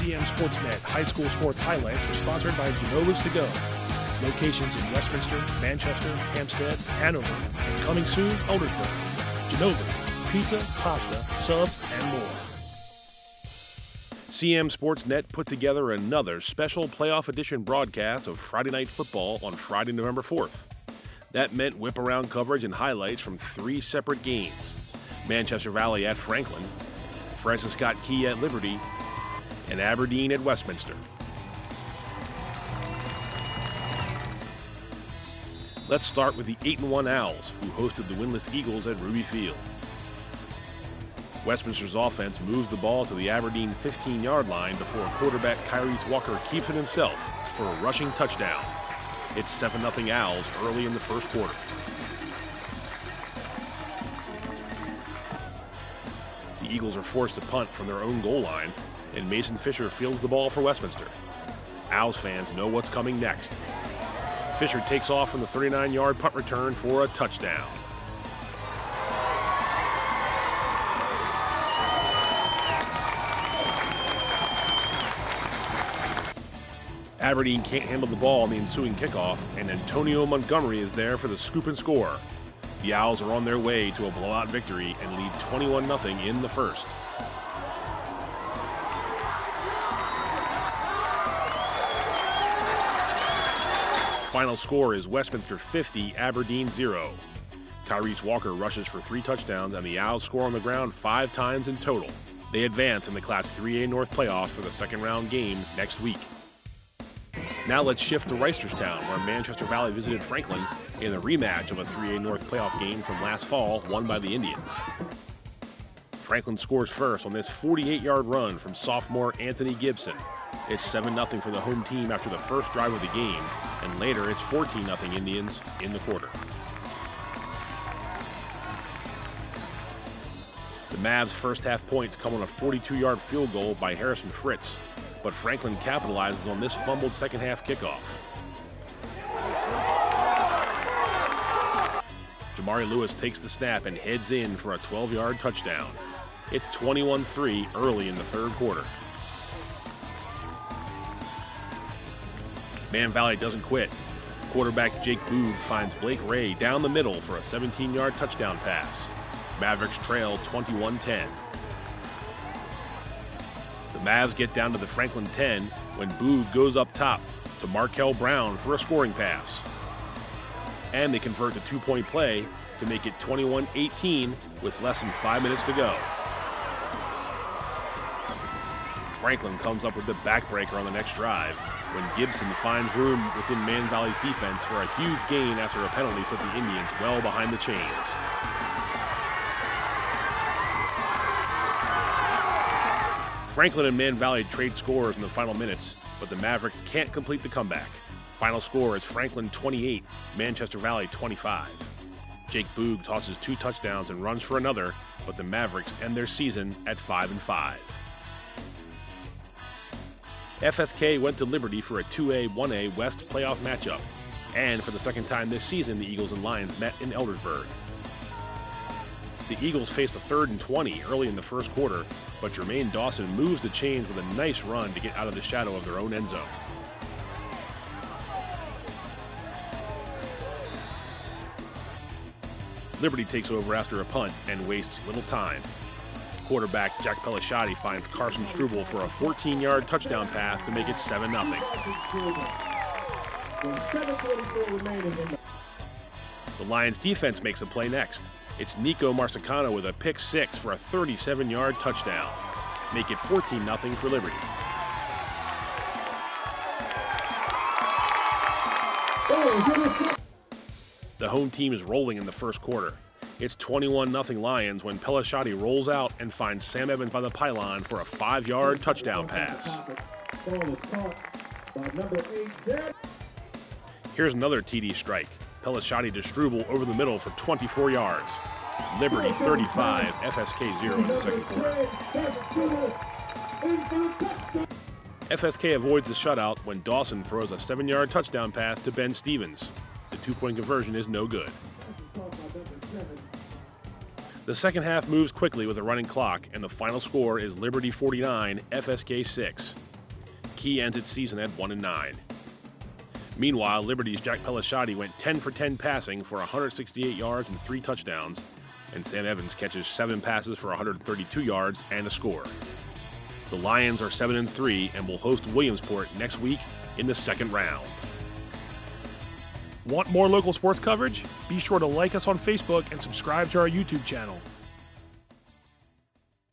CMSportsNet High School Sports Highlights are sponsored by Genova's To Go. Locations in Westminster, Manchester, Hampstead, Hanover, and coming soon, Eldersburg. Genova's, pizza, pasta, subs, and more. CMSportsNet put together another special playoff edition broadcast of Friday Night Football on Friday, November 4th. That meant whip-around coverage and highlights from 3 separate games: Manchester Valley at Franklin, Francis Scott Key at Liberty, and Aberdeen at Westminster. Let's start with the 8-1 Owls, who hosted the winless Eagles at Ruby Field. Westminster's offense moves the ball to the Aberdeen 15-yard line before quarterback Kyrie Walker keeps it himself for a rushing touchdown. It's 7-0 Owls early in the first quarter. The Eagles are forced to punt from their own goal line, and Mason Fisher fields the ball for Westminster. Owls fans know what's coming next. Fisher takes off from the 39-yard punt return for a touchdown. Aberdeen can't handle the ball on the ensuing kickoff, and Antonio Montgomery is there for the scoop and score. The Owls are on their way to a blowout victory and lead 21-0 in the first. Final score is Westminster 50, Aberdeen 0. Kyrie Walker rushes for 3 touchdowns, and the Owls score on the ground 5 times in total. They advance in the Class 3A North playoffs for the second round game next week. Now let's shift to Reisterstown, where Manchester Valley visited Franklin in the rematch of a 3A North playoff game from last fall, won by the Indians. Franklin scores first on this 48-yard run from sophomore Anthony Gibson. It's 7-0 for the home team after the first drive of the game, and later it's 14-0 Indians in the quarter. The Mavs' first half points come on a 42-yard field goal by Harrison Fritz, but Franklin capitalizes on this fumbled second half kickoff. Jamari Lewis takes the snap and heads in for a 12-yard touchdown. It's 21-3 early in the third quarter. Man Valley doesn't quit. Quarterback Jake Boog finds Blake Ray down the middle for a 17-yard touchdown pass. Mavericks trail 21-10. The Mavs get down to the Franklin 10 when Boog goes up top to Markel Brown for a scoring pass. And they convert the 2-point play to make it 21-18 with less than 5 minutes to go. Franklin comes up with the backbreaker on the next drive when Gibson finds room within Man Valley's defense for a huge gain after a penalty put the Indians well behind the chains. Franklin and Man Valley trade scores in the final minutes, but the Mavericks can't complete the comeback. Final score is Franklin 28, Manchester Valley 25. Jake Boog tosses 2 touchdowns and runs for another, but the Mavericks end their season at 5-5. FSK went to Liberty for a 2A-1A West playoff matchup, and for the second time this season, the Eagles and Lions met in Eldersburg. The Eagles faced a 3rd and 20 early in the first quarter, but Jermaine Dawson moves the chains with a nice run to get out of the shadow of their own end zone. Liberty takes over after a punt and wastes little time. Quarterback Jack Pelishotti finds Carson Struble for a 14-yard touchdown pass to make it 7-0. The Lions defense makes a play next. It's Nico Marsicano with a pick 6 for a 37-yard touchdown. Make it 14-0 for Liberty. The home team is rolling in the first quarter. It's 21-0 Lions when Pelishotti rolls out and finds Sam Evans by the pylon for a 5-yard touchdown pass. Here's another TD strike. Pelishotti to Struble over the middle for 24 yards. Liberty 35, FSK 0 in the second quarter. FSK avoids the shutout when Dawson throws a 7-yard touchdown pass to Ben Stevens. The 2-point conversion is no good. The second half moves quickly with a running clock, and the final score is Liberty 49, FSK 6. Key ends its season at 1-9. Meanwhile, Liberty's Jack Pelishati went 10 for 10 passing for 168 yards and 3 touchdowns, and Sam Evans catches 7 passes for 132 yards and a score. The Lions are 7-3 and will host Williamsport next week in the second round. Want more local sports coverage? Be sure to like us on Facebook and subscribe to our YouTube channel.